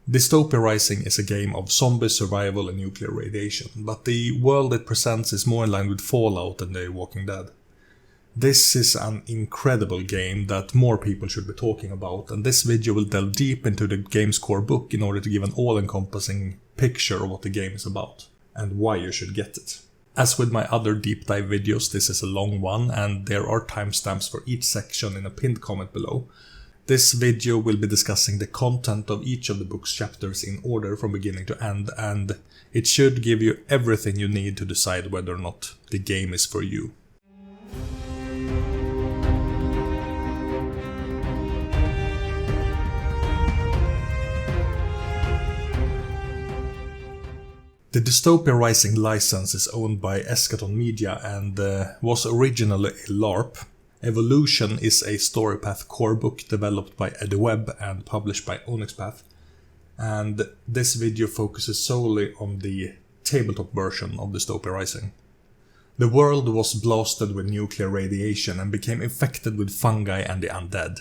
Dystopia Rising is a game of zombie survival and nuclear radiation, but the world it presents is more in line with Fallout than The Walking Dead. This is an incredible game that more people should be talking about, and this video will delve deep into the game's core book in order to give an all-encompassing picture of what the game is about, and why you should get it. As with my other deep dive videos, this is a long one, and there are timestamps for each section in a pinned comment below. This video will be discussing the content of each of the book's chapters in order from beginning to end, and it should give you everything you need to decide whether or not the game is for you. The Dystopia Rising license is owned by Ekorren Media and was originally a LARP. Evolution is a storypath core book developed by Eddie Webb and published by Onyx Path, and this video focuses solely on the tabletop version of Dystopia Rising. The world was blasted with nuclear radiation and became infected with fungi and the undead.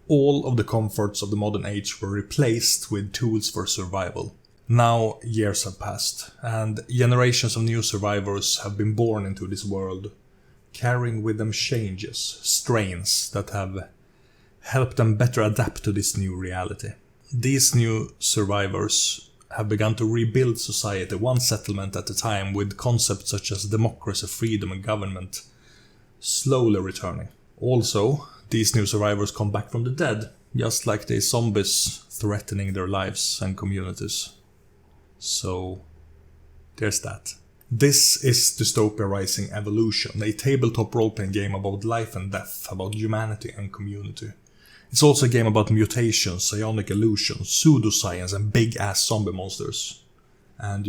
All of the comforts of the modern age were replaced with tools for survival. Now years have passed, and generations of new survivors have been born into this world, carrying with them changes, strains that have helped them better adapt to this new reality. These new survivors have begun to rebuild society one settlement at a time, with concepts such as democracy, freedom and government slowly returning. Also, these new survivors come back from the dead, just like the zombies threatening their lives and communities. So, there's that. This is Dystopia Rising Evolution, a tabletop role-playing game about life and death, about humanity and community. It's also a game about mutations, psionic illusions, pseudoscience and big-ass zombie monsters. And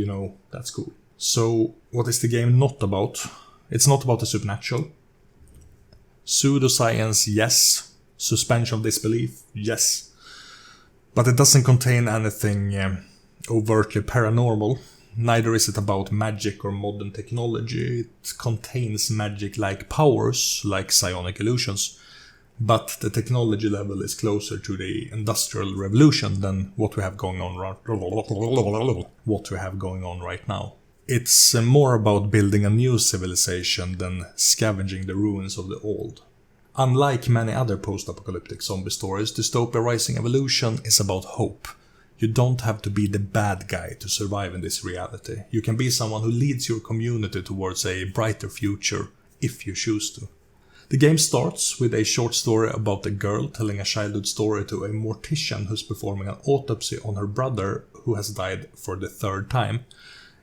that's cool. So, what is the game not about? It's not about the supernatural. Pseudoscience, yes. Suspension of disbelief, yes. But it doesn't contain anything overtly paranormal. Neither is it about magic or modern technology. It contains magic-like powers, like psionic illusions, but the technology level is closer to the Industrial Revolution than what we have going on right now. It's more about building a new civilization than scavenging the ruins of the old. Unlike many other post-apocalyptic zombie stories, Dystopia Rising Evolution is about hope. You don't have to be the bad guy to survive in this reality. You can be someone who leads your community towards a brighter future, if you choose to. The game starts with a short story about a girl telling a childhood story to a mortician who's performing an autopsy on her brother who has died for the third time.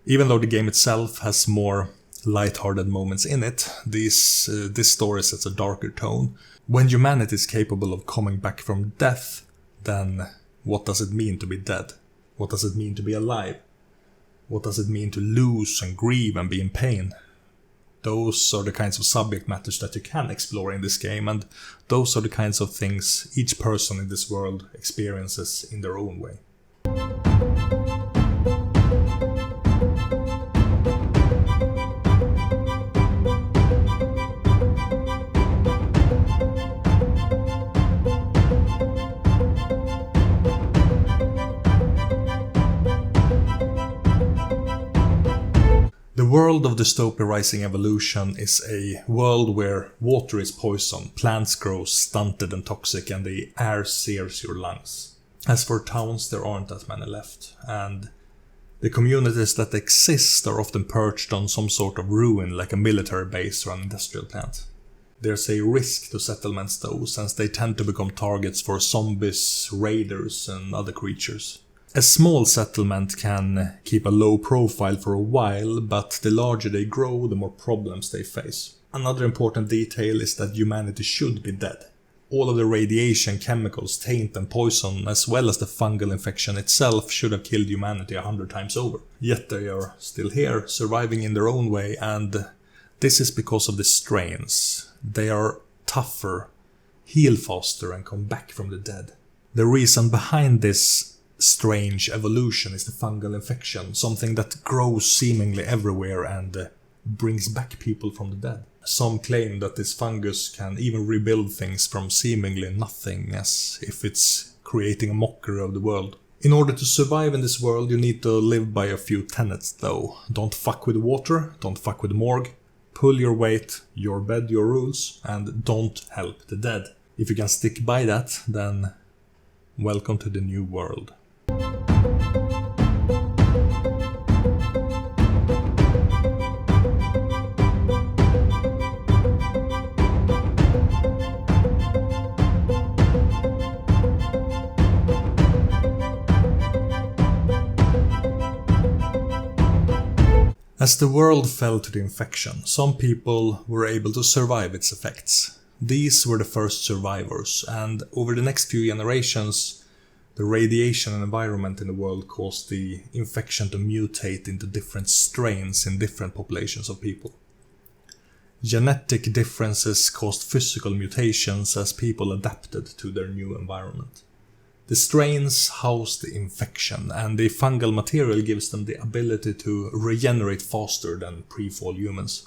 Even though the game itself has more light-hearted moments in it, this story sets a darker tone. When humanity is capable of coming back from death, then what does it mean to be dead? What does it mean to be alive? What does it mean to lose and grieve and be in pain? Those are the kinds of subject matters that you can explore in this game, and those are the kinds of things each person in this world experiences in their own way. The world of Dystopia Rising Evolution is a world where water is poison, plants grow stunted and toxic, and the air sears your lungs. As for towns, there aren't that many left, and the communities that exist are often perched on some sort of ruin, like a military base or an industrial plant. There's a risk to settlements though, since they tend to become targets for zombies, raiders and other creatures. A small settlement can keep a low profile for a while, but the larger they grow, the more problems they face. Another important detail is that humanity should be dead. All of the radiation, chemicals, taint and poison, as well as the fungal infection itself, should have killed humanity 100 times over. Yet they are still here, surviving in their own way, and this is because of the strains. They are tougher, heal faster and come back from the dead. The reason behind this strange evolution is the fungal infection, something that grows seemingly everywhere and brings back people from the dead. Some claim that this fungus can even rebuild things from seemingly nothing, as if it's creating a mockery of the world. In order to survive in this world, you need to live by a few tenets though. Don't fuck with water, don't fuck with morgue, pull your weight, your bed, your rules, and don't help the dead. If you can stick by that, then welcome to the new world. As the world fell to the infection, some people were able to survive its effects. These were the first survivors, and over the next few generations, the radiation and environment in the world caused the infection to mutate into different strains in different populations of people. Genetic differences caused physical mutations as people adapted to their new environment. The strains house the infection, and the fungal material gives them the ability to regenerate faster than pre-fall humans.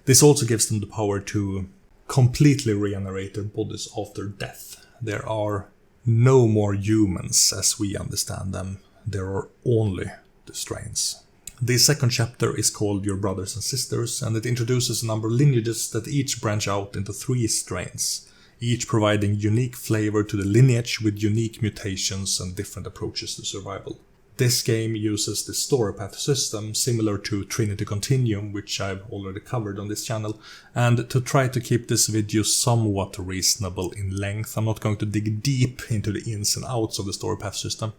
This also gives them the power to completely regenerate their bodies after death. There are no more humans as we understand them, there are only the strains. The second chapter is called Your Brothers and Sisters, and it introduces a number of lineages that each branch out into 3 strains, each providing unique flavor to the lineage with unique mutations and different approaches to survival. This game uses the story path system similar to Trinity Continuum, which I've already covered on this channel, and to try to keep this video somewhat reasonable in length, I'm not going to dig deep into the ins and outs of the story path system.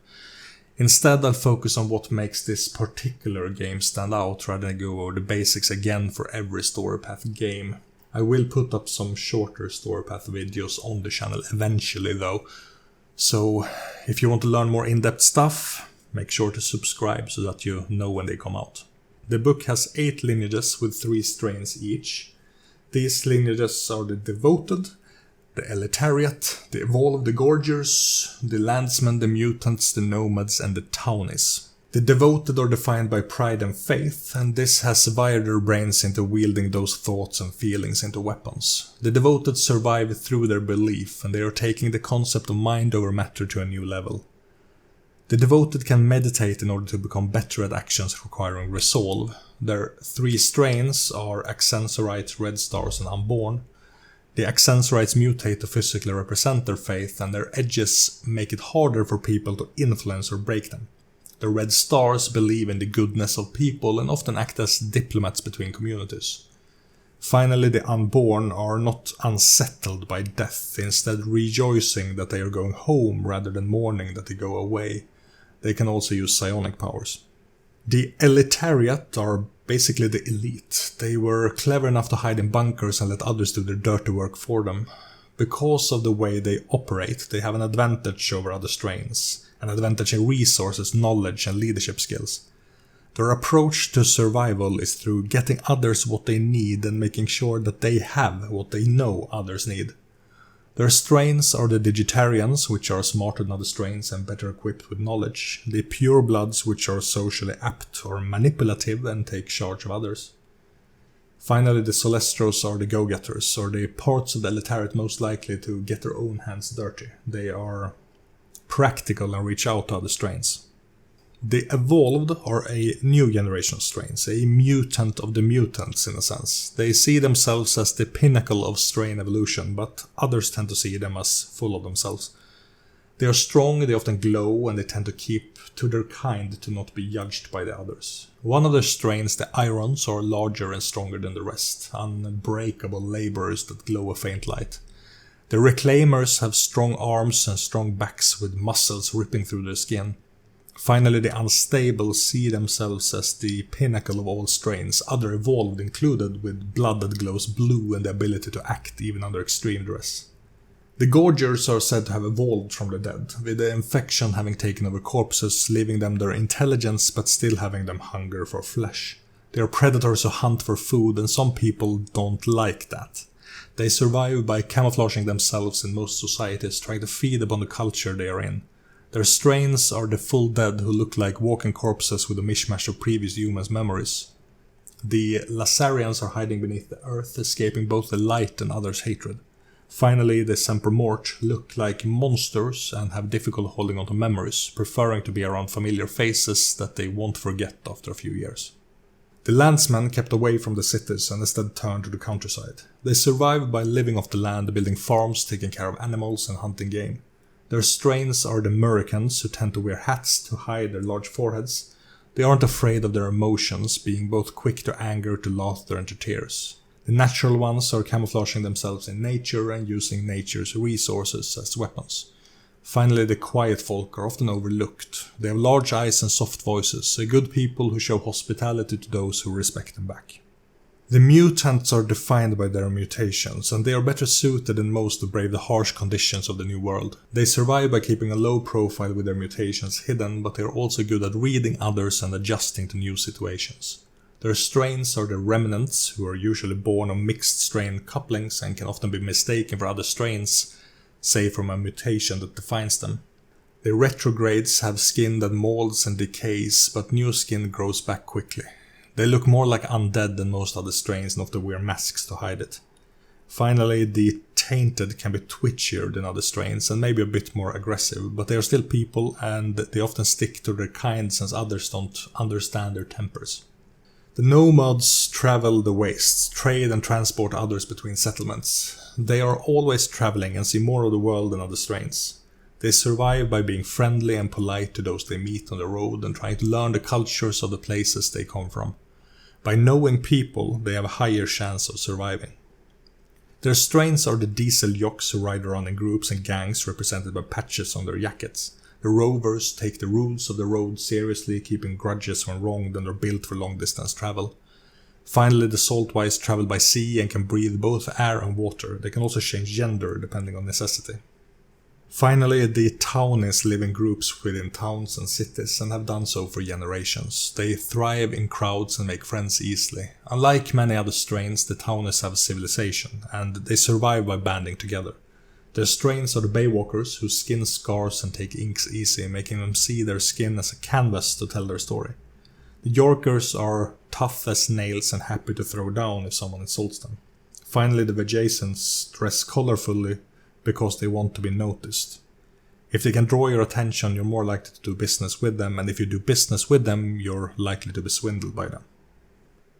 Instead, I'll focus on what makes this particular game stand out rather than go over the basics again for every story path game. I will put up some shorter story path videos on the channel eventually though, so if you want to learn more in-depth stuff, make sure to subscribe so that you know when they come out. The book has 8 lineages with 3 strains each. These lineages are the Devoted, the Elitariat, the Evolved, the Gorgers, the Landsmen, the Mutants, the Nomads, and the Townies. The Devoted are defined by pride and faith, and this has wired their brains into wielding those thoughts and feelings into weapons. The Devoted survive through their belief, and they are taking the concept of mind over matter to a new level. The Devoted can meditate in order to become better at actions requiring resolve. Their 3 strains are Accensorites, Red Stars, and Unborn. The Accensorites mutate to physically represent their faith, and their edges make it harder for people to influence or break them. The Red Stars believe in the goodness of people and often act as diplomats between communities. Finally, the Unborn are not unsettled by death, instead rejoicing that they are going home rather than mourning that they go away. They can also use psionic powers. The Elitariat are basically the elite. They were clever enough to hide in bunkers and let others do their dirty work for them. Because of the way they operate, they have an advantage over other strains. An advantage in resources, knowledge, and leadership skills. Their approach to survival is through getting others what they need and making sure that they have what they know others need. Their strains are the Digitarians, which are smarter than other strains and better equipped with knowledge, the Purebloods, which are socially apt or manipulative and take charge of others. Finally, the Celestros are the go-getters, or the parts of the Elitariat most likely to get their own hands dirty. They are practical and reach out to other strains. The Evolved are a new generation of strains, a mutant of the mutants in a sense. They see themselves as the pinnacle of strain evolution, but others tend to see them as full of themselves. They are strong, they often glow, and they tend to keep to their kind to not be judged by the others. One of their strains, the Irons, are larger and stronger than the rest, unbreakable laborers that glow a faint light. The Reclaimers have strong arms and strong backs with muscles ripping through their skin. Finally, the Unstable see themselves as the pinnacle of all strains, other Evolved included, with blood that glows blue and the ability to act even under extreme duress. The Gorgers are said to have evolved from the dead, with the infection having taken over corpses, leaving them their intelligence but still having them hunger for flesh. They are predators who hunt for food, and some people don't like that. They survive by camouflaging themselves in most societies, trying to feed upon the culture they are in. Their strains are the full dead who look like walking corpses with a mishmash of previous humans' memories. The Lazarians are hiding beneath the earth, escaping both the light and others' hatred. Finally, the Sempermort look like monsters and have difficulty holding on to memories, preferring to be around familiar faces that they won't forget after a few years. The landsmen kept away from the cities and instead turned to the countryside. They survived by living off the land, building farms, taking care of animals and hunting game. Their strains are the Americans, who tend to wear hats to hide their large foreheads. They aren't afraid of their emotions, being both quick to anger, to laughter and to tears. The natural ones are camouflaging themselves in nature and using nature's resources as weapons. Finally, the quiet folk are often overlooked. They have large eyes and soft voices, good people who show hospitality to those who respect them back. The mutants are defined by their mutations, and they are better suited than most to brave the harsh conditions of the new world. They survive by keeping a low profile with their mutations hidden, but they are also good at reading others and adjusting to new situations. Their strains are the remnants, who are usually born of mixed strain couplings and can often be mistaken for other strains, say from a mutation that defines them. The retrogrades have skin that molds and decays, but new skin grows back quickly. They look more like undead than most other strains and often wear masks to hide it. Finally, the tainted can be twitchier than other strains and maybe a bit more aggressive, but they are still people and they often stick to their kind since others don't understand their tempers. The nomads travel the wastes, trade and transport others between settlements. They are always traveling and see more of the world than other strains. They survive by being friendly and polite to those they meet on the road and trying to learn the cultures of the places they come from. By knowing people, they have a higher chance of surviving. Their strains are the diesel yokes who ride around in groups and gangs represented by patches on their jackets. The rovers take the rules of the road seriously, keeping grudges when wronged and are built for long distance travel. Finally, the saltwise travel by sea and can breathe both air and water. They can also change gender depending on necessity. Finally, the townies live in groups within towns and cities and have done so for generations. They thrive in crowds and make friends easily. Unlike many other strains, the townies have a civilization, and they survive by banding together. Their strains are the Baywalkers, who skin scars and take inks easy, making them see their skin as a canvas to tell their story. The Yorkers are tough as nails and happy to throw down if someone insults them. Finally, the Vajaysians dress colorfully because they want to be noticed. If they can draw your attention, you're more likely to do business with them, and if you do business with them, you're likely to be swindled by them.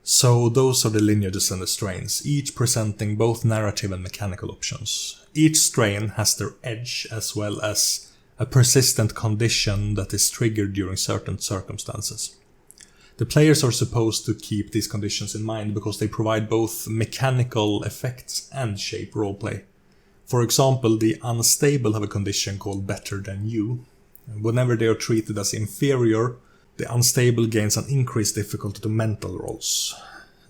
So those are the lineages and the strains, each presenting both narrative and mechanical options. Each strain has their edge as well as a persistent condition that is triggered during certain circumstances. The players are supposed to keep these conditions in mind because they provide both mechanical effects and shape roleplay. For example, the unstable have a condition called better than you. Whenever they are treated as inferior, the unstable gains an increased difficulty to mental rolls.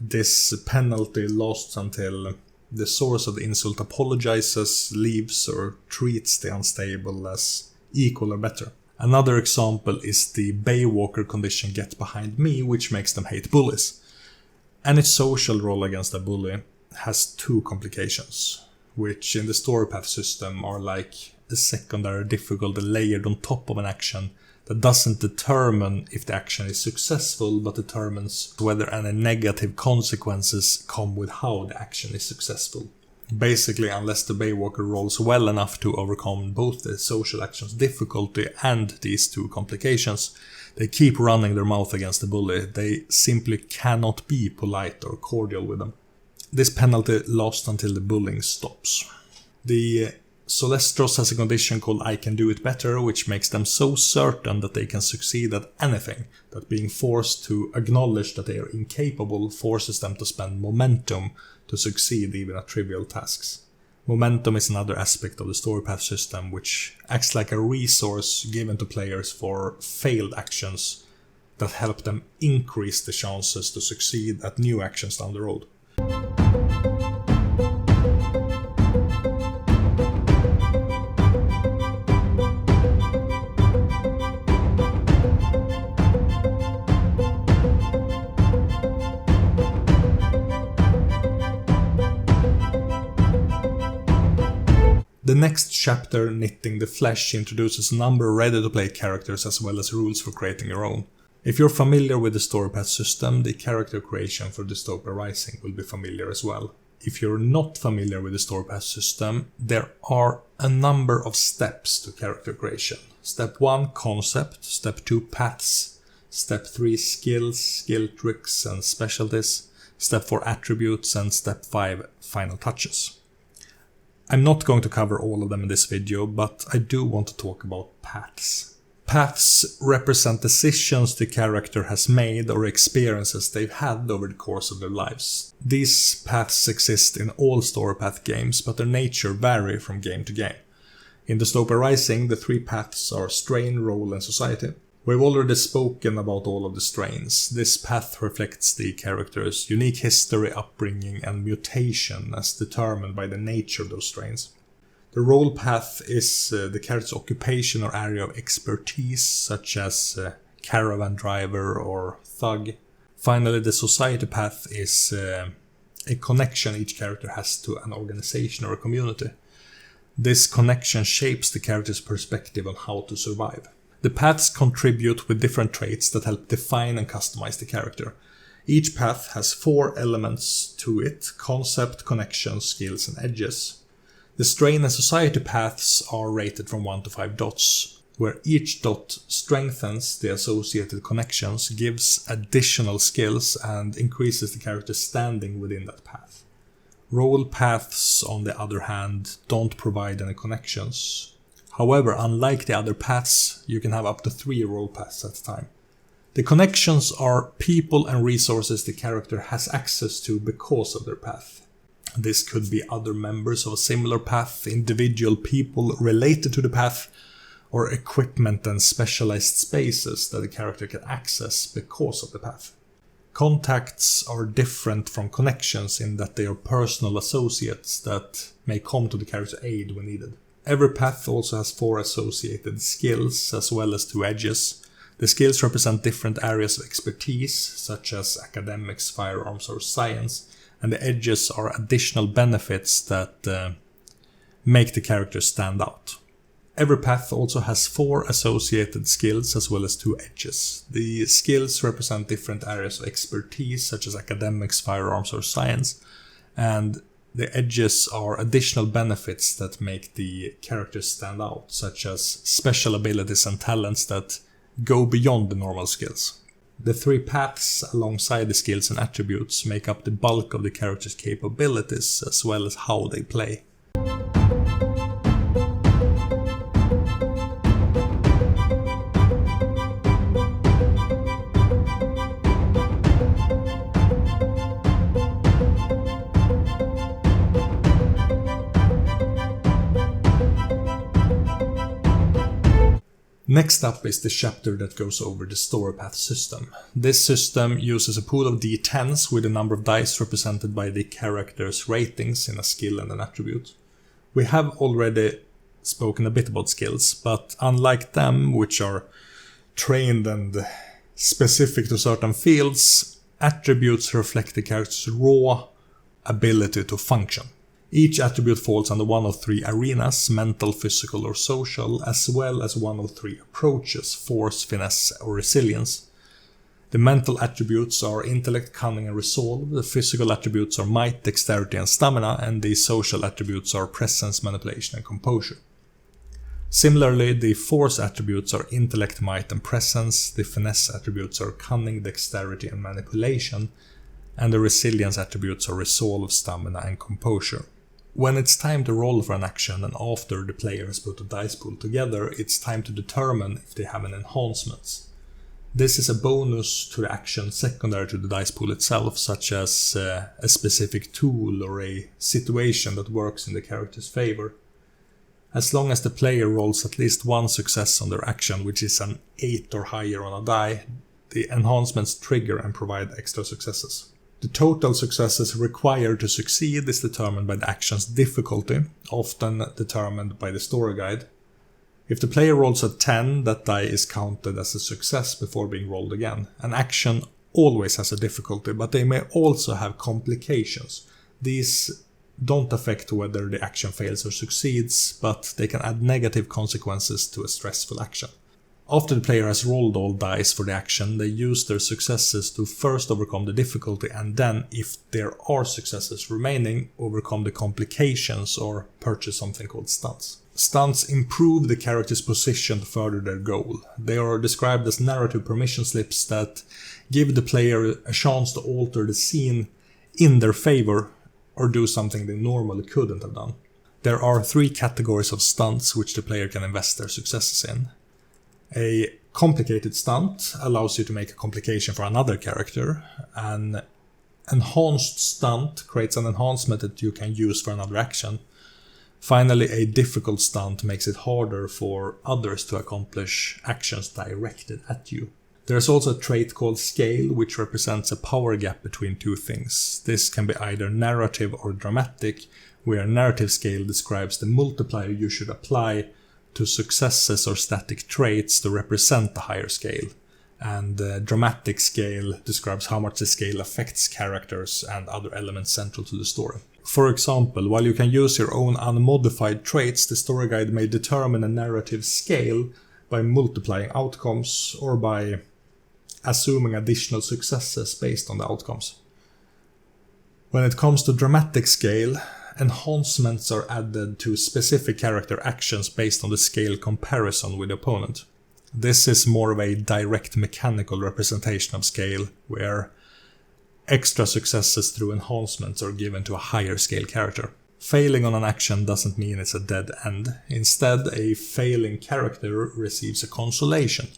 This penalty lasts until the source of the insult apologizes, leaves, or treats the unstable as equal or better. Another example is the Baywalker condition get behind me, which makes them hate bullies. Any social roll against a bully has two complications, which in the story path system are like a secondary difficulty layered on top of an action that doesn't determine if the action is successful, but determines whether any negative consequences come with how the action is successful. Basically, unless the Baywalker rolls well enough to overcome both the social action's difficulty and these two complications, they keep running their mouth against the bully. They simply cannot be polite or cordial with them. This penalty lasts until the bullying stops. The Solestros has a condition called I can do it better, which makes them so certain that they can succeed at anything that being forced to acknowledge that they are incapable forces them to spend momentum to succeed even at trivial tasks. Momentum is another aspect of the story path system, which acts like a resource given to players for failed actions that help them increase the chances to succeed at new actions down the road. The next chapter, Knitting the Flesh, introduces a number of ready-to-play characters as well as rules for creating your own. If you're familiar with the story path system, the character creation for Dystopia Rising will be familiar as well. if you're not familiar with the story path system, there are a number of steps to character creation. Step 1, concept. Step 2, paths. Step 3, skills, skill tricks and specialties. Step 4, attributes. And step 5, final touches. I'm not going to cover all of them in this video, but I do want to talk about paths. Paths represent decisions the character has made or experiences they've had over the course of their lives. These paths exist in all story path games, but their nature vary from game to game. In Dystopia Rising, the 3 paths are strain, role and society. We've already spoken about all of the strains. This path reflects the character's unique history, upbringing and mutation as determined by the nature of those strains. The role path is the character's occupation or area of expertise, such as caravan driver or thug. Finally, the society path is a connection each character has to an organization or a community. This connection shapes the character's perspective on how to survive. The paths contribute with different traits that help define and customize the character. Each path has 4 elements to it: concept, connection, skills and edges. The strain and society paths are rated from 1 to 5 dots, where each dot strengthens the associated connections, gives additional skills, and increases the character's standing within that path. Role paths, on the other hand, don't provide any connections. However, unlike the other paths, you can have up to 3 role paths at a time. The connections are people and resources the character has access to because of their path. This could be other members of a similar path, individual people related to the path, or equipment and specialized spaces that the character can access because of the path. Contacts are different from connections in that they are personal associates that may come to the character's aid when needed. Every path also has 4 associated skills as well as 2 edges. The skills represent different areas of expertise, such as academics, firearms or science, and the edges are additional benefits that make the character stand out. Every path also has 4 associated skills as well as 2 edges. The skills represent different areas of expertise, such as academics, firearms or science, and the edges are additional benefits that make the character stand out, such as special abilities and talents that go beyond the normal skills. The 3 paths alongside the skills and attributes make up the bulk of the character's capabilities as well as how they play. Next up is the chapter that goes over the story path system. This system uses a pool of d10s with a number of dice represented by the character's ratings in a skill and an attribute. We have already spoken a bit about skills, but unlike them, which are trained and specific to certain fields, attributes reflect the character's raw ability to function. Each attribute falls under one of 3 arenas: mental, physical or social, as well as one of 3 approaches: force, finesse or resilience. The mental attributes are intellect, cunning and resolve, the physical attributes are might, dexterity and stamina, and the social attributes are presence, manipulation and composure. Similarly, the force attributes are intellect, might and presence, the finesse attributes are cunning, dexterity and manipulation, and the resilience attributes are resolve, stamina and composure. When it's time to roll for an action and after the player has put a dice pool together, it's time to determine if they have an enhancement. This is a bonus to the action secondary to the dice pool itself, such as a specific tool or a situation that works in the character's favor. As long as the player rolls at least 1 success on their action, which is an 8 or higher on a die, the enhancements trigger and provide extra successes. The total successes required to succeed is determined by the action's difficulty, often determined by the story guide. If the player rolls a 10, that die is counted as a success before being rolled again. An action always has a difficulty, but they may also have complications. These don't affect whether the action fails or succeeds, but they can add negative consequences to a stressful action. After the player has rolled all dice for the action, they use their successes to first overcome the difficulty, and then, if there are successes remaining, overcome the complications or purchase something called stunts. Stunts improve the character's position to further their goal. They are described as narrative permission slips that give the player a chance to alter the scene in their favor or do something they normally couldn't have done. There are 3 categories of stunts which the player can invest their successes in. A complicated stunt allows you to make a complication for another character. An enhanced stunt creates an enhancement that you can use for another action. Finally, a difficult stunt makes it harder for others to accomplish actions directed at you. There's also a trait called scale, which represents a power gap between 2 things. This can be either narrative or dramatic, where narrative scale describes the multiplier you should apply to successes or static traits to represent the higher scale. And dramatic scale describes how much the scale affects characters and other elements central to the story. For example, while you can use your own unmodified traits, the story guide may determine a narrative scale by multiplying outcomes or by assuming additional successes based on the outcomes. When it comes to dramatic scale, enhancements are added to specific character actions based on the scale comparison with the opponent. This is more of a direct mechanical representation of scale, where extra successes through enhancements are given to a higher scale character. Failing on an action doesn't mean it's a dead end. Instead, a failing character receives a consolation.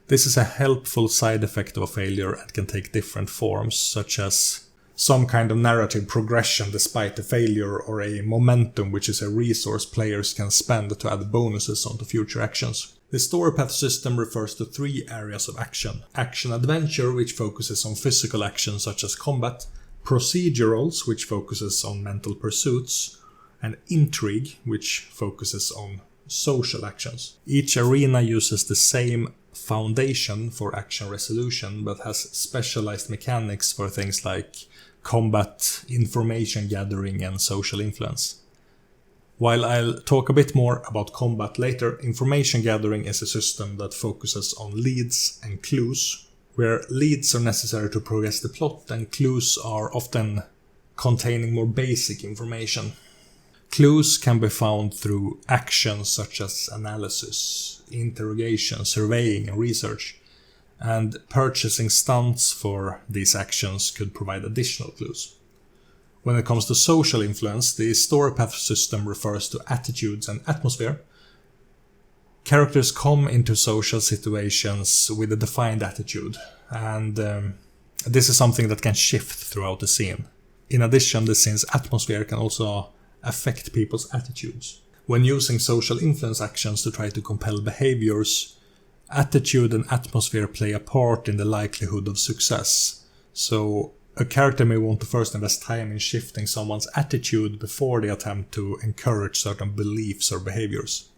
This is a helpful side effect of a failure and can take different forms, such as some kind of narrative progression despite the failure, or a momentum, which is a resource players can spend to add bonuses onto future actions. The story path system refers to 3 areas of action. Action adventure, which focuses on physical actions such as combat, procedurals, which focuses on mental pursuits, and intrigue, which focuses on social actions. Each arena uses the same foundation for action resolution, but has specialized mechanics for things like combat, information gathering, and social influence. While I'll talk a bit more about combat later, information gathering is a system that focuses on leads and clues, where leads are necessary to progress the plot and clues are often containing more basic information. Clues can be found through actions such as analysis, interrogation, surveying, and research, and purchasing stunts for these actions could provide additional clues. When it comes to social influence, the story path system refers to attitudes and atmosphere. Characters come into social situations with a defined attitude, and this is something that can shift throughout the scene. In addition, the scene's atmosphere can also affect people's attitudes. When using social influence actions to try to compel behaviors, attitude and atmosphere play a part in the likelihood of success. So a character may want to first invest time in shifting someone's attitude before they attempt to encourage certain beliefs or behaviors.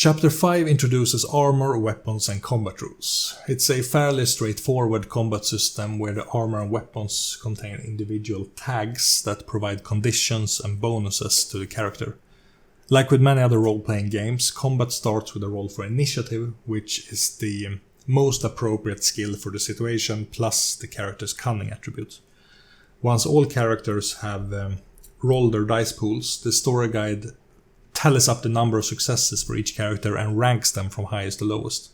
Chapter 5 introduces armor, weapons, and combat rules. It's a fairly straightforward combat system where the armor and weapons contain individual tags that provide conditions and bonuses to the character. Like with many other role-playing games, combat starts with a roll for initiative, which is the most appropriate skill for the situation, plus the character's cunning attribute. Once all characters have rolled their dice pools, the story guide tallies up the number of successes for each character and ranks them from highest to lowest.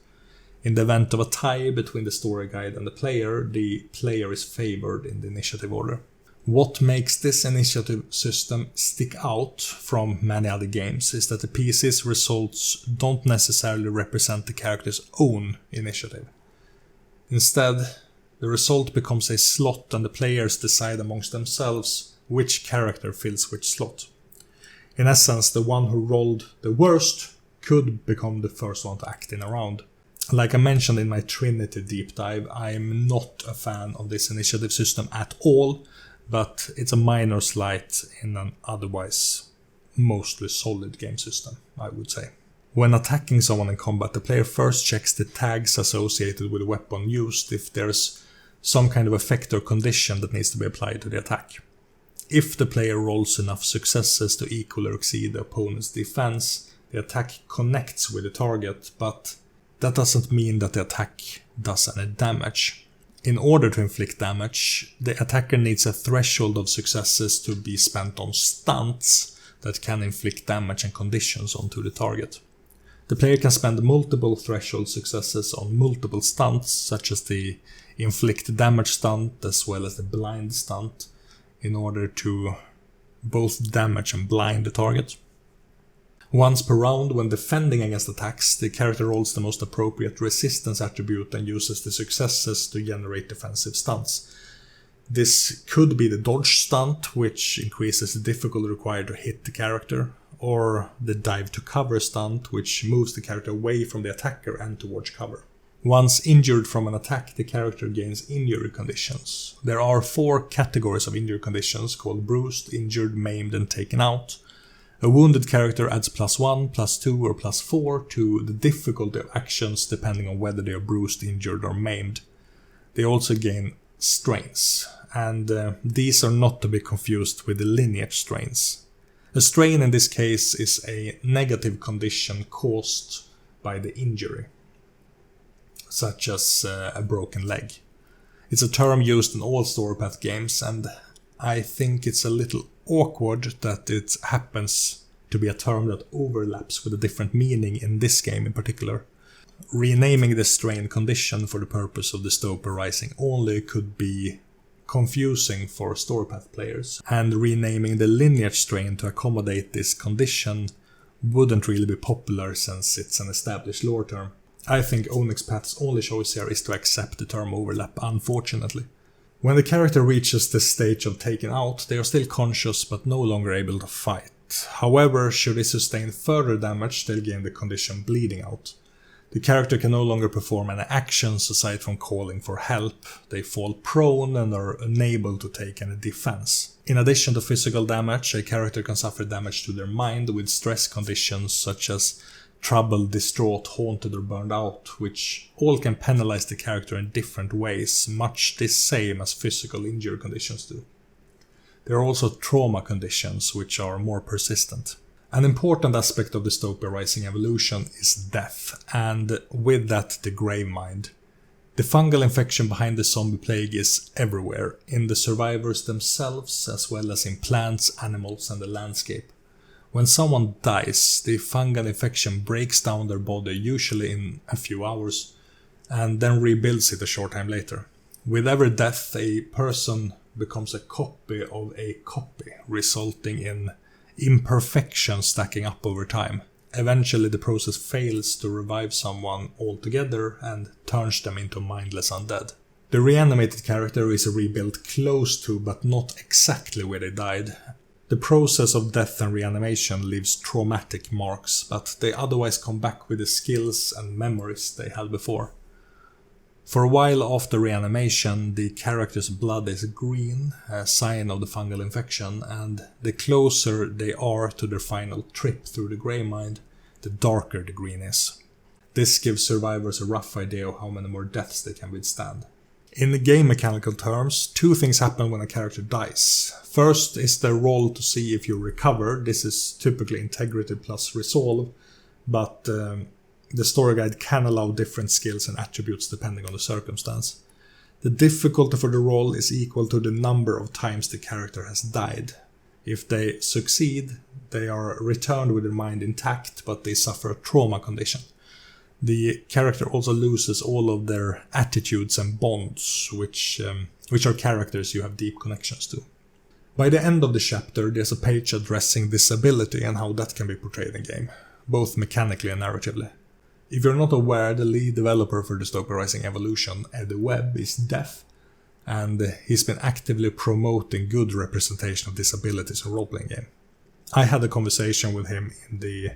In the event of a tie between the story guide and the player is favored in the initiative order. What makes this initiative system stick out from many other games is that the PC's results don't necessarily represent the character's own initiative. Instead, the result becomes a slot and the players decide amongst themselves which character fills which slot. In essence, the one who rolled the worst could become the first one to act in a round. Like I mentioned in my Trinity deep dive, I'm not a fan of this initiative system at all, but it's a minor slight in an otherwise mostly solid game system, I would say. When attacking someone in combat, the player first checks the tags associated with the weapon used if there's some kind of effect or condition that needs to be applied to the attack. If the player rolls enough successes to equal or exceed the opponent's defense, the attack connects with the target, but that doesn't mean that the attack does any damage. In order to inflict damage, the attacker needs a threshold of successes to be spent on stunts that can inflict damage and conditions onto the target. The player can spend multiple threshold successes on multiple stunts, such as the inflict damage stunt as well as the blind stunt, in order to both damage and blind the target. Once per round, when defending against attacks, the character rolls the most appropriate resistance attribute and uses the successes to generate defensive stunts. This could be the dodge stunt, which increases the difficulty required to hit the character, or the dive to cover stunt, which moves the character away from the attacker and towards cover. Once injured from an attack, the character gains injury conditions. There are 4 categories of injury conditions called bruised, injured, maimed, and taken out. A wounded character adds +1, +2, or +4 to the difficulty of actions depending on whether they are bruised, injured, or maimed. They also gain strains, and these are not to be confused with the lineage strains. A strain in this case is a negative condition caused by the injury, such as a broken leg. It's a term used in all Storypath games, and I think it's a little awkward that it happens to be a term that overlaps with a different meaning in this game in particular. Renaming the strain condition for the purpose of Dystopia Rising only could be confusing for Storypath players, and renaming the lineage strain to accommodate this condition wouldn't really be popular since it's an established lore term. I think Onyx Path's only choice here is to accept the term overlap, unfortunately. When the character reaches the stage of taken out, they are still conscious but no longer able to fight. However, should they sustain further damage, they'll gain the condition bleeding out. The character can no longer perform any actions aside from calling for help. They fall prone and are unable to take any defense. In addition to physical damage, a character can suffer damage to their mind with stress conditions such as troubled, distraught, haunted, or burned out, which all can penalize the character in different ways, much the same as physical injury conditions do. There are also trauma conditions, which are more persistent. An important aspect of Dystopia Rising evolution is death, and with that the grave mind. The fungal infection behind the zombie plague is everywhere, in the survivors themselves as well as in plants, animals, and the landscape. When someone dies, the fungal infection breaks down their body, usually in a few hours, and then rebuilds it a short time later. With every death, a person becomes a copy of a copy, resulting in imperfections stacking up over time. Eventually, the process fails to revive someone altogether and turns them into mindless undead. The reanimated character is rebuilt close to, but not exactly where they died. The process of death and reanimation leaves traumatic marks, but they otherwise come back with the skills and memories they had before. For a while after reanimation, the character's blood is green, a sign of the fungal infection, and the closer they are to their final trip through the grey mind, the darker the green is. This gives survivors a rough idea of how many more deaths they can withstand. In the game mechanical terms, 2 things happen when a character dies. First is the roll to see if you recover. This is typically integrity plus resolve, but the story guide can allow different skills and attributes depending on the circumstance. The difficulty for the roll is equal to the number of times the character has died. If they succeed, they are returned with their mind intact, but they suffer a trauma condition. The character also loses all of their attitudes and bonds, which are characters you have deep connections to. By the end of the chapter, there's a page addressing disability and how that can be portrayed in game, both mechanically and narratively. If you're not aware, the lead developer for Dystopia Rising Evolution, Eddie Webb, is deaf, and he's been actively promoting good representation of disabilities in a role-playing game. I had a conversation with him in the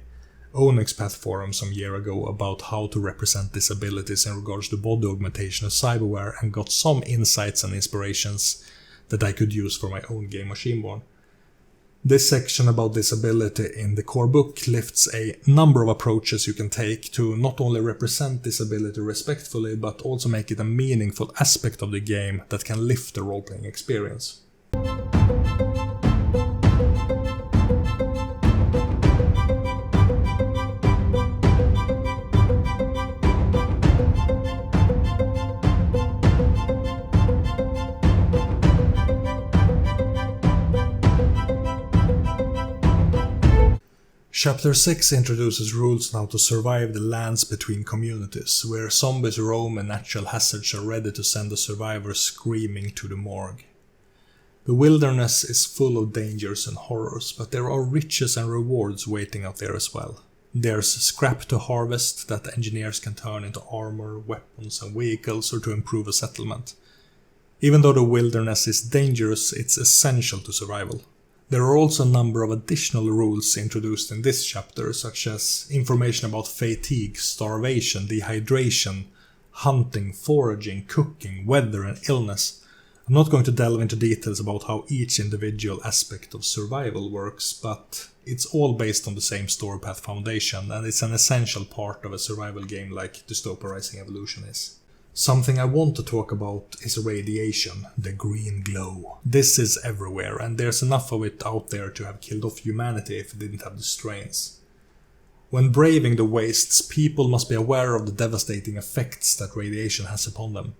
Onyx Path forum some year ago about how to represent disabilities in regards to body augmentation and cyberware, and got some insights and inspirations that I could use for my own game Machineborn. This section about disability in the core book lifts a number of approaches you can take to not only represent disability respectfully, but also make it a meaningful aspect of the game that can lift the role-playing experience. Chapter 6 introduces rules on how to survive the lands between communities, where zombies roam and natural hazards are ready to send the survivors screaming to the morgue. The wilderness is full of dangers and horrors, but there are riches and rewards waiting out there as well. There's scrap to harvest that engineers can turn into armor, weapons and vehicles, or to improve a settlement. Even though the wilderness is dangerous, it's essential to survival. There are also a number of additional rules introduced in this chapter, such as information about fatigue, starvation, dehydration, hunting, foraging, cooking, weather and illness. I'm not going to delve into details about how each individual aspect of survival works, but it's all based on the same story path foundation, and it's an essential part of a survival game like Dystopia Rising Evolution is. Something I want to talk about is radiation, the green glow. This is everywhere, and there's enough of it out there to have killed off humanity if it didn't have the strains. When braving the wastes, people must be aware of the devastating effects that radiation has upon them.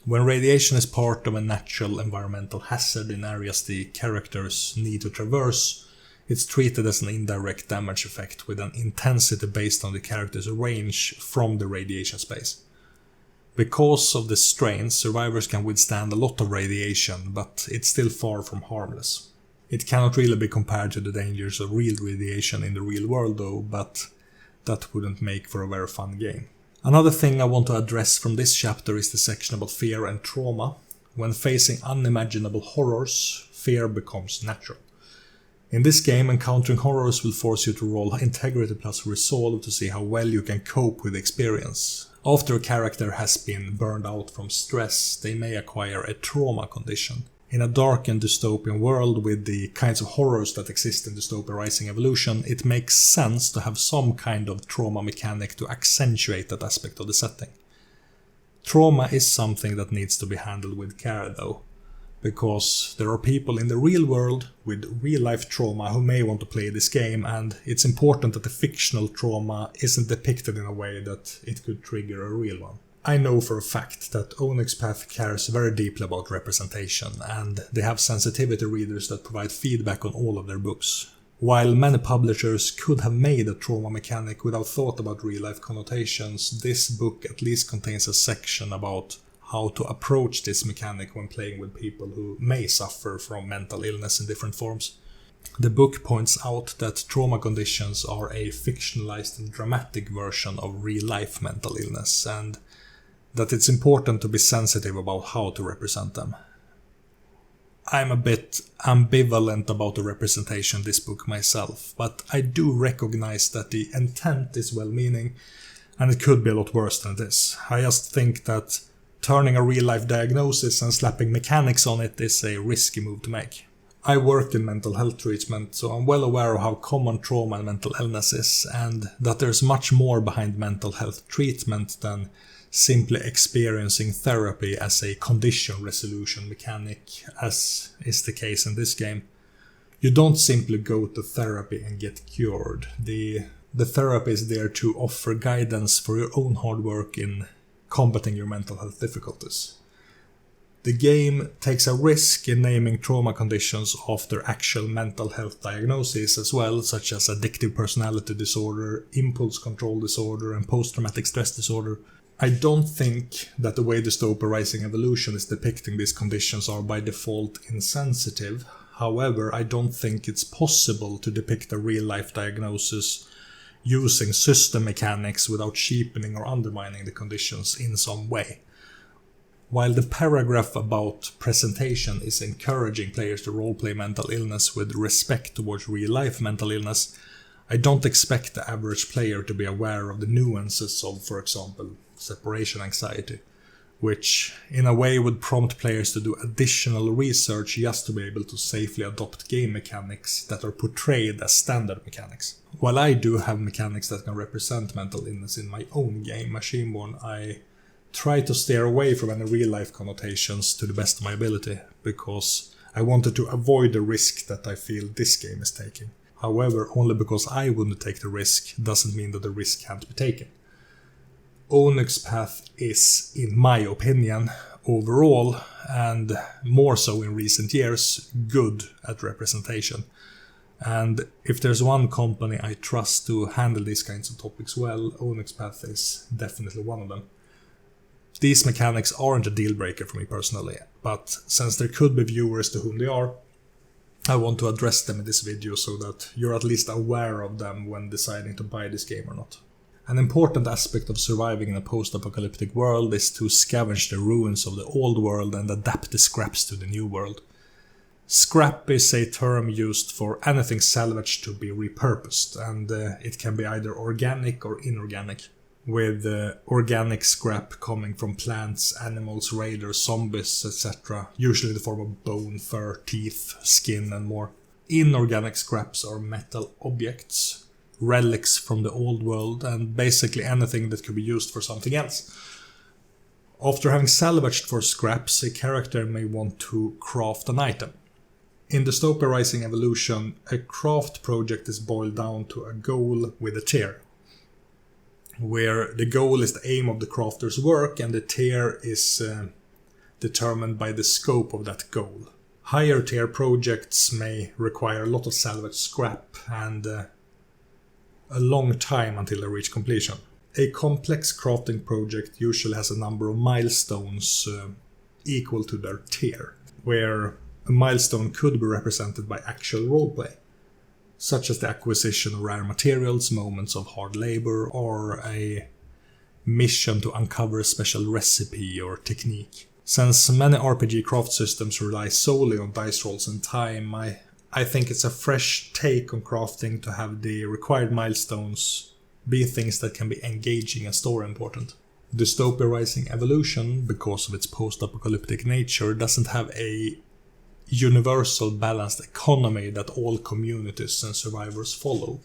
When radiation is part of a natural environmental hazard in areas the characters need to traverse, it's treated as an indirect damage effect with an intensity based on the character's range from the radiation space. Because of the strains, survivors can withstand a lot of radiation, but it's still far from harmless. It cannot really be compared to the dangers of real radiation in the real world though, but that wouldn't make for a very fun game. Another thing I want to address from this chapter is the section about fear and trauma. When facing unimaginable horrors, fear becomes natural. In this game, encountering horrors will force you to roll integrity plus resolve to see how well you can cope with the experience. After a character has been burned out from stress, they may acquire a trauma condition. In a dark and dystopian world with the kinds of horrors that exist in Dystopia Rising Evolution, it makes sense to have some kind of trauma mechanic to accentuate that aspect of the setting. Trauma is something that needs to be handled with care though, because there are people in the real world with real-life trauma who may want to play this game, and it's important that the fictional trauma isn't depicted in a way that it could trigger a real one. I know for a fact that Onyx Path cares very deeply about representation, and they have sensitivity readers that provide feedback on all of their books. While many publishers could have made a trauma mechanic without thought about real-life connotations, this book at least contains a section about how to approach this mechanic when playing with people who may suffer from mental illness in different forms. The book points out that trauma conditions are a fictionalized and dramatic version of real-life mental illness, and that it's important to be sensitive about how to represent them. I'm a bit ambivalent about the representation of this book myself, but I do recognize that the intent is well-meaning, and it could be a lot worse than this. I just think that turning a real-life diagnosis and slapping mechanics on it is a risky move to make. I work in mental health treatment, so I'm well aware of how common trauma and mental illness is, and that there's much more behind mental health treatment than simply experiencing therapy as a condition resolution mechanic, as is the case in this game. You don't simply go to therapy and get cured. The therapy is there to offer guidance for your own hard work in combating your mental health difficulties. The game takes a risk in naming trauma conditions after actual mental health diagnoses as well, such as addictive personality disorder, impulse control disorder, and post-traumatic stress disorder. I don't think that the way Dystopia Rising Evolution is depicting these conditions are by default insensitive. However, I don't think it's possible to depict a real-life diagnosis using system mechanics without cheapening or undermining the conditions in some way. While the paragraph about presentation is encouraging players to roleplay mental illness with respect towards real-life mental illness, I don't expect the average player to be aware of the nuances of, for example, separation anxiety, which in a way would prompt players to do additional research just to be able to safely adopt game mechanics that are portrayed as standard mechanics. While I do have mechanics that can represent mental illness in my own game, Machineborn, I try to steer away from any real-life connotations to the best of my ability, because I wanted to avoid the risk that I feel this game is taking. However, only because I wouldn't take the risk doesn't mean that the risk can't be taken. Onyx Path is, in my opinion, overall, and more so in recent years, good at representation. And if there's one company I trust to handle these kinds of topics well, Onyx Path is definitely one of them. These mechanics aren't a deal breaker for me personally, but since there could be viewers to whom they are, I want to address them in this video so that you're at least aware of them when deciding to buy this game or not. An important aspect of surviving in a post-apocalyptic world is to scavenge the ruins of the old world and adapt the scraps to the new world. Scrap is a term used for anything salvaged to be repurposed, and it can be either organic or inorganic, with organic scrap coming from plants, animals, raiders, zombies, etc., usually in the form of bone, fur, teeth, skin and more. Inorganic scraps are metal objects, relics from the old world, and basically anything that could be used for something else. After having salvaged for scraps, a character may want to craft an item. In Dystopia Rising Evolution, a craft project is boiled down to a goal with a tier, where the goal is the aim of the crafter's work and the tier is determined by the scope of that goal. Higher tier projects may require a lot of salvaged scrap and a long time until they reach completion. A complex crafting project usually has a number of milestones equal to their tier, where a milestone could be represented by actual roleplay, such as the acquisition of rare materials, moments of hard labor, or a mission to uncover a special recipe or technique. Since many RPG craft systems rely solely on dice rolls and time, I think it's a fresh take on crafting to have the required milestones be things that can be engaging and story important. Dystopia Rising Evolution, because of its post-apocalyptic nature, doesn't have a universal balanced economy that all communities and survivors follow.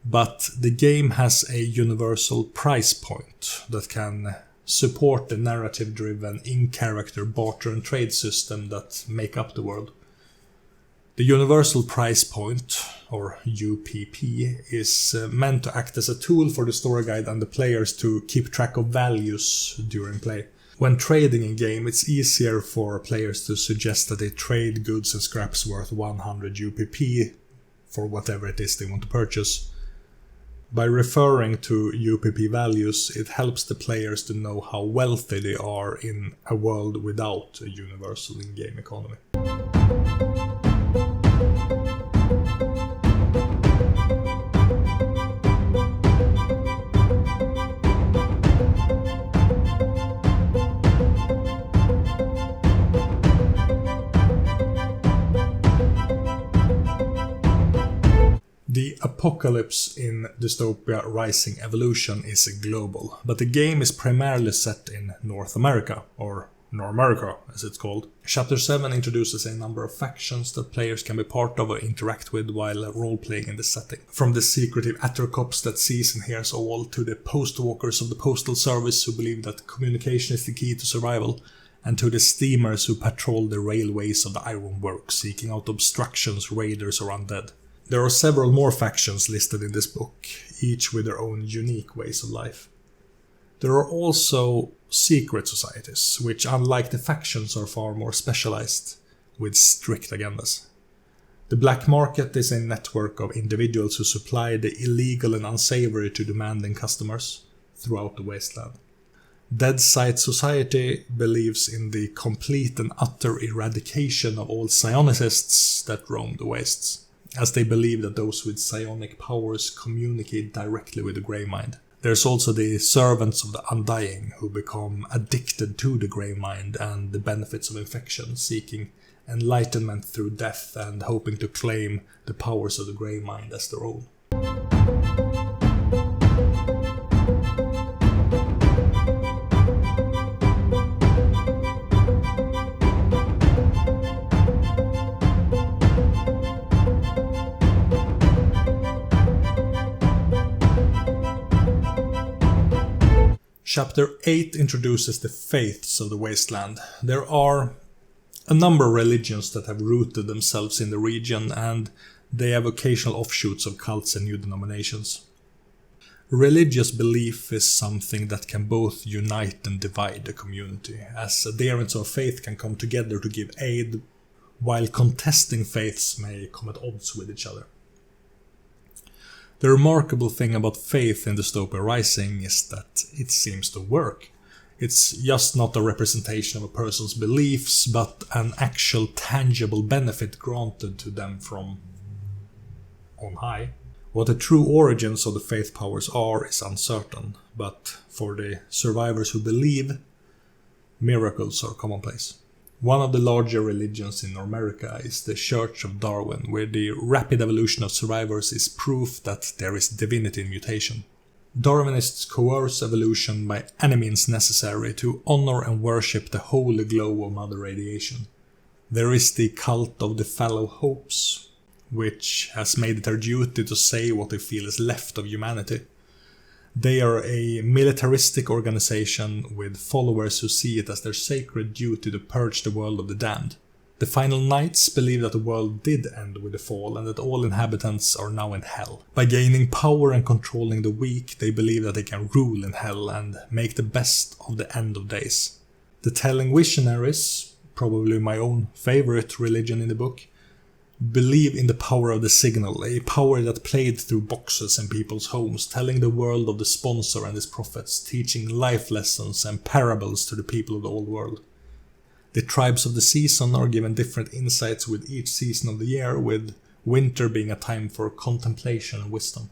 But the game has a universal price point that can support the narrative-driven in-character barter and trade system that make up the world. The universal price point, or UPP, is meant to act as a tool for the story guide and the players to keep track of values during play. When trading in game, it's easier for players to suggest that they trade goods and scraps worth 100 UPP for whatever it is they want to purchase. By referring to UPP values, it helps the players to know how wealthy they are in a world without a universal in-game economy. The apocalypse in Dystopia Rising Evolution is global, but the game is primarily set in North America, or Normerica as it's called. Chapter 7 introduces a number of factions that players can be part of or interact with while role-playing in the setting. From the secretive Attercops that sees and hears all, to the postwalkers of the Postal Service who believe that communication is the key to survival, and to the steamers who patrol the railways of the Ironworks, seeking out obstructions, raiders or undead. There are several more factions listed in this book, each with their own unique ways of life. There are also secret societies, which unlike the factions are far more specialized, with strict agendas. The black market is a network of individuals who supply the illegal and unsavory to demanding customers throughout the Wasteland. Dead Sight Society believes in the complete and utter eradication of all psionicists that roam the wastes, as they believe that those with psionic powers communicate directly with the Grey Mind. There's also the Servants of the Undying, who become addicted to the Grey Mind and the benefits of infection, seeking enlightenment through death and hoping to claim the powers of the Grey Mind as their own. Chapter 8 introduces the faiths of the Wasteland. There are a number of religions that have rooted themselves in the region, and they have occasional offshoots of cults and new denominations. Religious belief is something that can both unite and divide the community, as adherents of faith can come together to give aid, while contesting faiths may come at odds with each other. The remarkable thing about faith in Dystopia Rising is that it seems to work. It's just not a representation of a person's beliefs, but an actual tangible benefit granted to them from on high. What the true origins of the faith powers are is uncertain, but for the survivors who believe, miracles are commonplace. One of the larger religions in North America is the Church of Darwin, where the rapid evolution of survivors is proof that there is divinity in mutation. Darwinists coerce evolution by any means necessary to honor and worship the holy glow of Mother Radiation. There is the cult of the Fallow Hopes, which has made it their duty to say what they feel is left of humanity. They are a militaristic organization with followers who see it as their sacred duty to purge the world of the damned. The Final Knights believe that the world did end with the fall and that all inhabitants are now in hell. By gaining power and controlling the weak, they believe that they can rule in hell and make the best of the end of days. The Telling Visionaries, probably my own favorite religion in the book, believe in the power of the signal, a power that played through boxes in people's homes, telling the world of the sponsor and his prophets, teaching life lessons and parables to the people of the old world. The tribes of the season are given different insights with each season of the year, with winter being a time for contemplation and wisdom,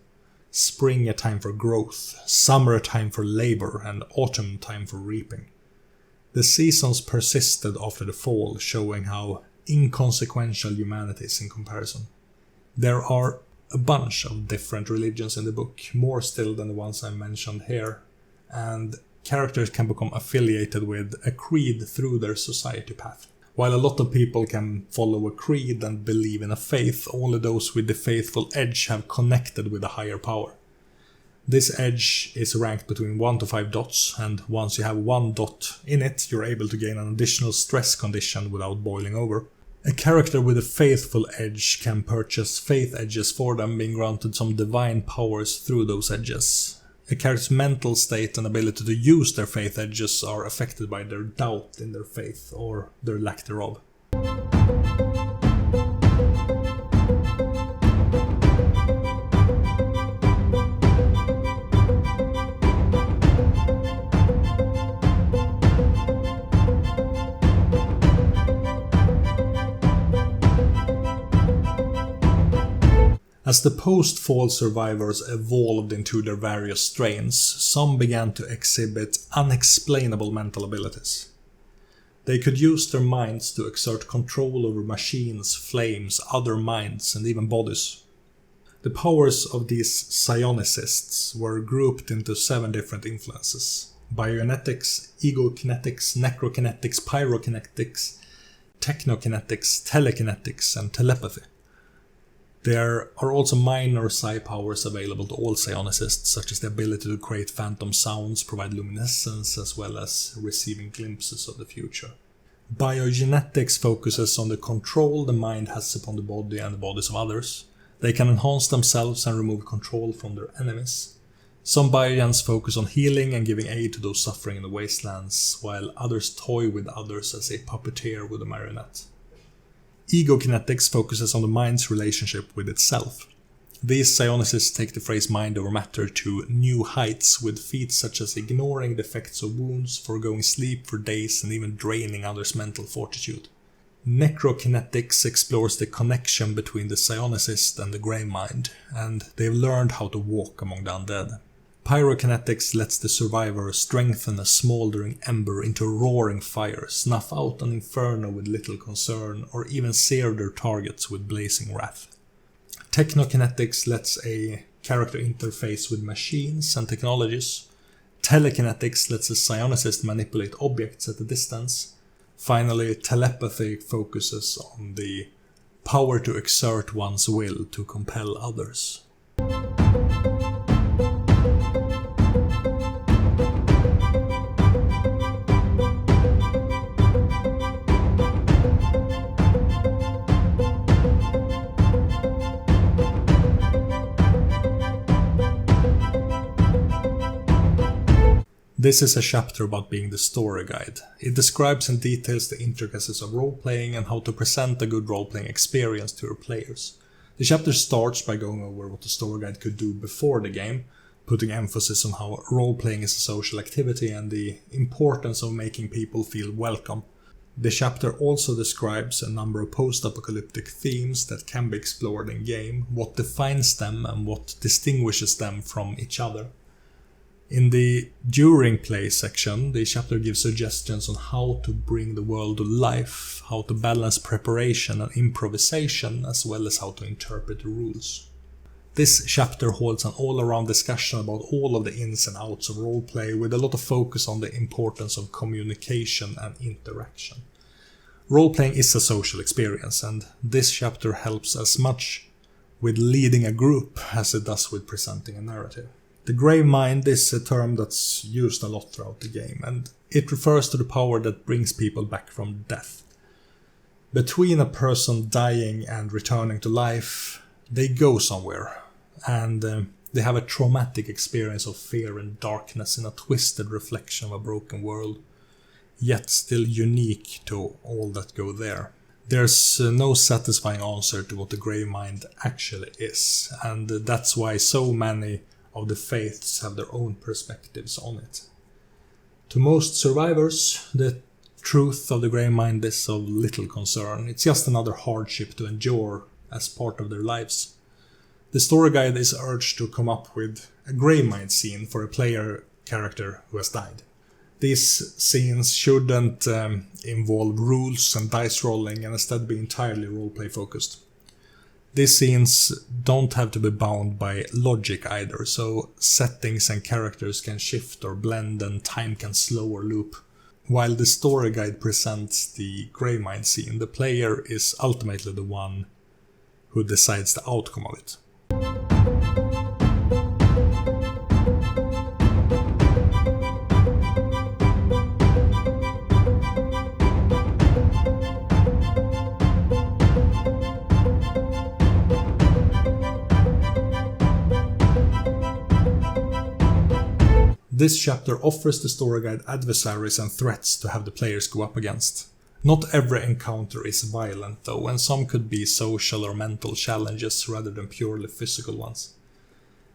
spring a time for growth, summer a time for labor, and autumn time for reaping. The seasons persisted after the fall, showing how inconsequential humanity is in comparison. There are a bunch of different religions in the book, more still than the ones I mentioned here, and characters can become affiliated with a creed through their society path. While a lot of people can follow a creed and believe in a faith, only those with the faithful edge have connected with a higher power. This edge is ranked between 1 to 5 dots, and once you have 1 dot in it, you're able to gain an additional stress condition without boiling over. A character with a faithful edge can purchase faith edges for them, being granted some divine powers through those edges. A character's mental state and ability to use their faith edges are affected by their doubt in their faith, or their lack thereof. As the post-fall survivors evolved into their various strains, some began to exhibit unexplainable mental abilities. They could use their minds to exert control over machines, flames, other minds, and even bodies. The powers of these psionicists were grouped into 7 different influences: biokinetics, egokinetics, necrokinetics, pyrokinetics, technokinetics, telekinetics, and telepathy. There are also minor psi powers available to all psionicists, such as the ability to create phantom sounds, provide luminescence, as well as receiving glimpses of the future. Biogenetics focuses on the control the mind has upon the body and the bodies of others. They can enhance themselves and remove control from their enemies. Some biogens focus on healing and giving aid to those suffering in the wastelands, while others toy with others as a puppeteer with a marionette. Egokinetics focuses on the mind's relationship with itself. These psionicists take the phrase mind over matter to new heights with feats such as ignoring the effects of wounds, foregoing sleep for days, and even draining others' mental fortitude. Necrokinetics explores the connection between the psionicist and the grey mind, and they've learned how to walk among the undead. Pyrokinetics lets the survivor strengthen a smouldering ember into a roaring fire, snuff out an inferno with little concern, or even sear their targets with blazing wrath. Technokinetics lets a character interface with machines and technologies. Telekinetics lets a psionicist manipulate objects at a distance. Finally, telepathy focuses on the power to exert one's will to compel others. This is a chapter about being the story guide. It describes and details the intricacies of role-playing and how to present a good role-playing experience to your players. The chapter starts by going over what the story guide could do before the game, putting emphasis on how role-playing is a social activity and the importance of making people feel welcome. The chapter also describes a number of post-apocalyptic themes that can be explored in-game, what defines them and what distinguishes them from each other. In the During Play section, the chapter gives suggestions on how to bring the world to life, how to balance preparation and improvisation, as well as how to interpret the rules. This chapter holds an all-around discussion about all of the ins and outs of roleplay, with a lot of focus on the importance of communication and interaction. Roleplaying is a social experience, and this chapter helps as much with leading a group as it does with presenting a narrative. The grave mind is a term that's used a lot throughout the game, and it refers to the power that brings people back from death. Between a person dying and returning to life, they go somewhere, and they have a traumatic experience of fear and darkness in a twisted reflection of a broken world, yet still unique to all that go there. There's no satisfying answer to what the grave mind actually is, and that's why so many of the faiths have their own perspectives on it. To most survivors, the truth of the grey mind is of little concern. It's just another hardship to endure as part of their lives. The story guide is urged to come up with a grey mind scene for a player character who has died. These scenes shouldn't involve rules and dice rolling, and instead be entirely roleplay focused. These scenes don't have to be bound by logic either, so settings and characters can shift or blend and time can slow or loop. While the story guide presents the grey mind scene, the player is ultimately the one who decides the outcome of it. This chapter offers the story guide adversaries and threats to have the players go up against. Not every encounter is violent though, and some could be social or mental challenges rather than purely physical ones.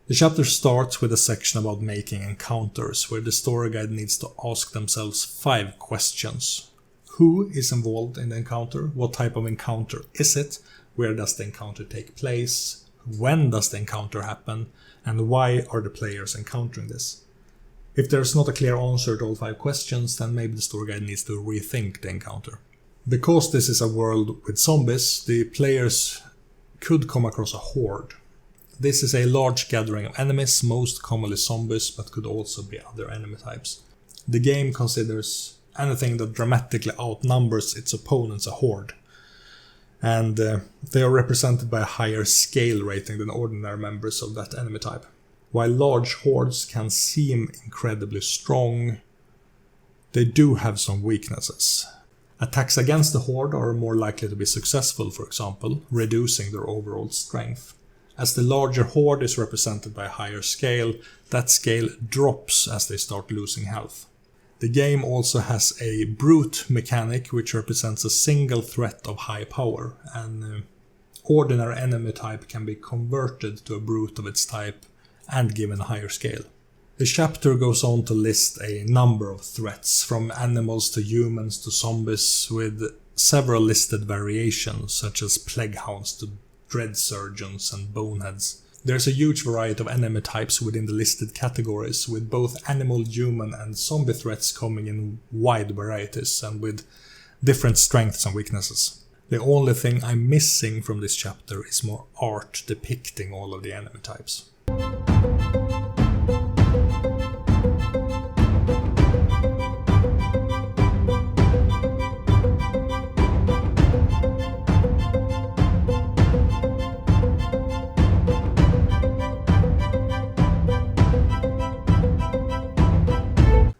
The chapter starts with a section about making encounters, where the story guide needs to ask themselves 5 questions. Who is involved in the encounter? What type of encounter is it? Where does the encounter take place? When does the encounter happen? And why are the players encountering this? If there's not a clear answer to all 5 questions, then maybe the story guide needs to rethink the encounter. Because this is a world with zombies, the players could come across a horde. This is a large gathering of enemies, most commonly zombies, but could also be other enemy types. The game considers anything that dramatically outnumbers its opponents a horde, and they are represented by a higher scale rating than ordinary members of that enemy type. While large hordes can seem incredibly strong, they do have some weaknesses. Attacks against the horde are more likely to be successful, for example, reducing their overall strength. As the larger horde is represented by a higher scale, that scale drops as they start losing health. The game also has a brute mechanic, which represents a single threat of high power. An ordinary enemy type can be converted to a brute of its type and given a higher scale. The chapter goes on to list a number of threats, from animals to humans to zombies, with several listed variations, such as plague hounds to dread surgeons and boneheads. There's a huge variety of enemy types within the listed categories, with both animal, human and zombie threats coming in wide varieties and with different strengths and weaknesses. The only thing I'm missing from this chapter is more art depicting all of the enemy types.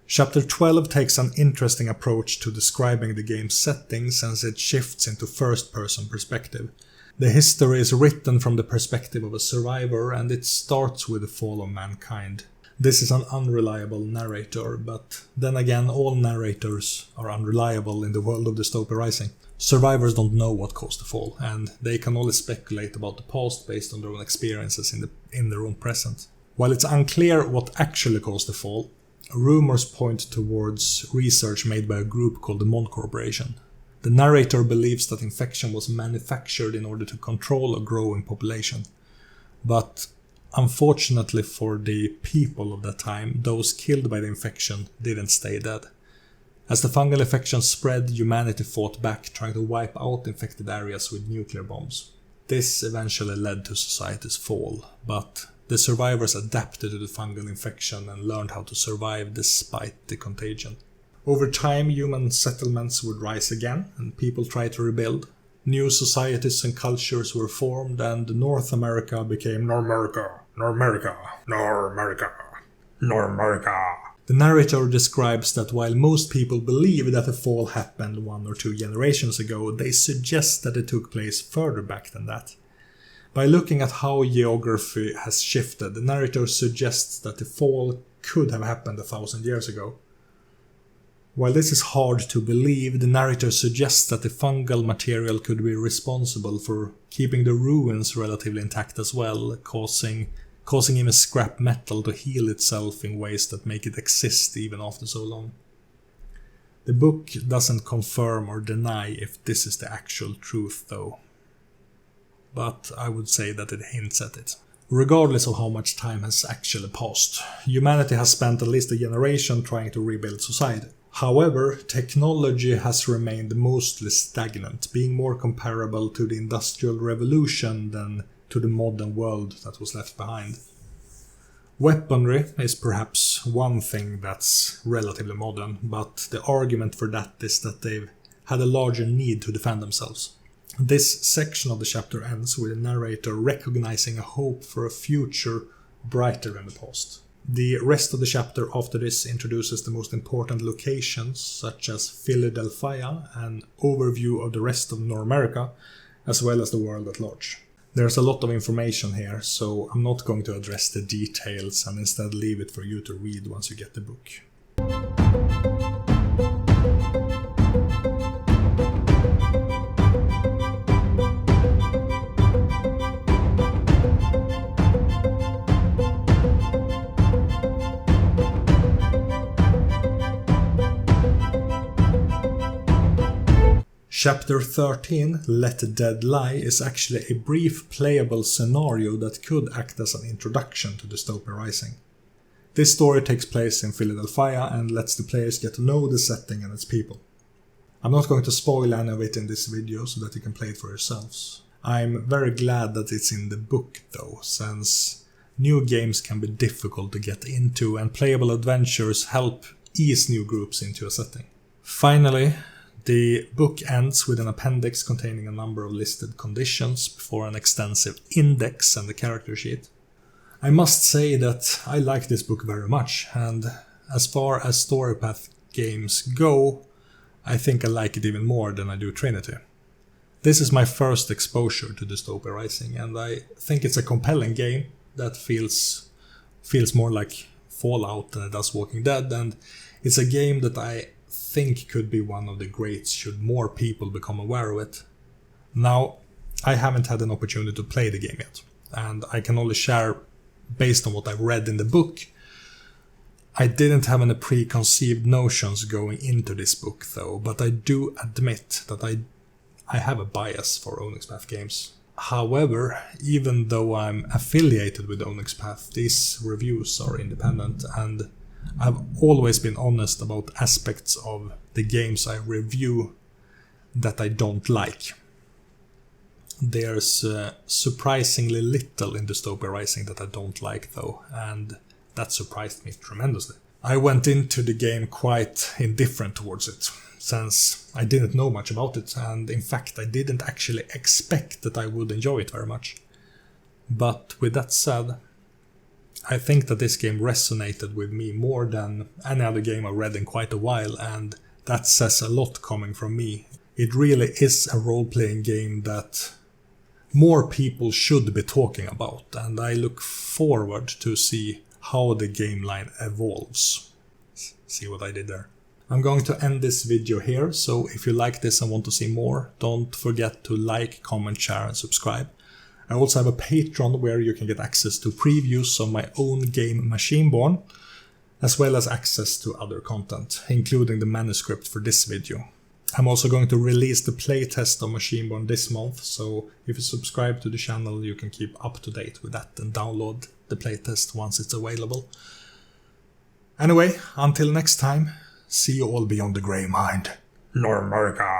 Chapter 12 takes an interesting approach to describing the game's setting, since it shifts into first-person perspective. The history is written from the perspective of a survivor, and it starts with the fall of mankind. This is an unreliable narrator, but then again, all narrators are unreliable in the world of Dystopia Rising. Survivors don't know what caused the fall, and they can only speculate about the past based on their own experiences in their own present. While it's unclear what actually caused the fall, rumors point towards research made by a group called the Mon Corporation. The narrator believes that infection was manufactured in order to control a growing population. But unfortunately for the people of that time, those killed by the infection didn't stay dead. As the fungal infection spread, humanity fought back, trying to wipe out infected areas with nuclear bombs. This eventually led to society's fall, but the survivors adapted to the fungal infection and learned how to survive despite the contagion. Over time, human settlements would rise again, and people tried to rebuild. New societies and cultures were formed, and North America became Normerica, Normerica, Normerica, Normerica. The narrator describes that while most people believe that the fall happened 1 or 2 generations ago, they suggest that it took place further back than that. By looking at how geography has shifted, the narrator suggests that the fall could have happened 1,000 years ago. While this is hard to believe, the narrator suggests that the fungal material could be responsible for keeping the ruins relatively intact as well, causing even scrap metal to heal itself in ways that make it exist even after so long. The book doesn't confirm or deny if this is the actual truth though, but I would say that it hints at it. Regardless of how much time has actually passed, humanity has spent at least a generation trying to rebuild society. However, technology has remained mostly stagnant, being more comparable to the Industrial Revolution than to the modern world that was left behind. Weaponry is perhaps one thing that's relatively modern, but the argument for that is that they've had a larger need to defend themselves. This section of the chapter ends with the narrator recognizing a hope for a future brighter than the past. The rest of the chapter after this introduces the most important locations, such as Philadelphia, an overview of the rest of Normerica, as well as the world at large. There's a lot of information here, so I'm not going to address the details and instead leave it for you to read once you get the book. Chapter 13, Let the Dead Lie, is actually a brief playable scenario that could act as an introduction to Dystopia Rising. This story takes place in Philadelphia and lets the players get to know the setting and its people. I'm not going to spoil any of it in this video so that you can play it for yourselves. I'm very glad that it's in the book though, since new games can be difficult to get into and playable adventures help ease new groups into a setting. Finally, the book ends with an appendix containing a number of listed conditions before an extensive index and the character sheet. I must say that I like this book very much, and as far as Storypath games go, I think I like it even more than I do Trinity. This is my first exposure to Dystopia Rising, and I think it's a compelling game that feels more like Fallout than it does Walking Dead, and it's a game that I think could be one of the greats should more people become aware of it. Now, I haven't had an opportunity to play the game yet, and I can only share based on what I've read in the book. I didn't have any preconceived notions going into this book though, but I do admit that I have a bias for Onyx Path games. However, even though I'm affiliated with Onyx Path, these reviews are independent, and I've always been honest about aspects of the games I review that I don't like. There's surprisingly little in Dystopia Rising that I don't like though, and that surprised me tremendously. I went into the game quite indifferent towards it, since I didn't know much about it, and in fact I didn't actually expect that I would enjoy it very much. But with that said, I think that this game resonated with me more than any other game I've read in quite a while, and that says a lot coming from me. It really is a role-playing game that more people should be talking about, and I look forward to see how the game line evolves. See what I did there? I'm going to end this video here, so if you like this and want to see more, don't forget to like, comment, share and subscribe. I also have a Patreon where you can get access to previews of my own game Machineborn, as well as access to other content, including the manuscript for this video. I'm also going to release the playtest of Machineborn this month, so if you subscribe to the channel you can keep up to date with that and download the playtest once it's available. Anyway, until next time, see you all beyond the grey mind. Nor America!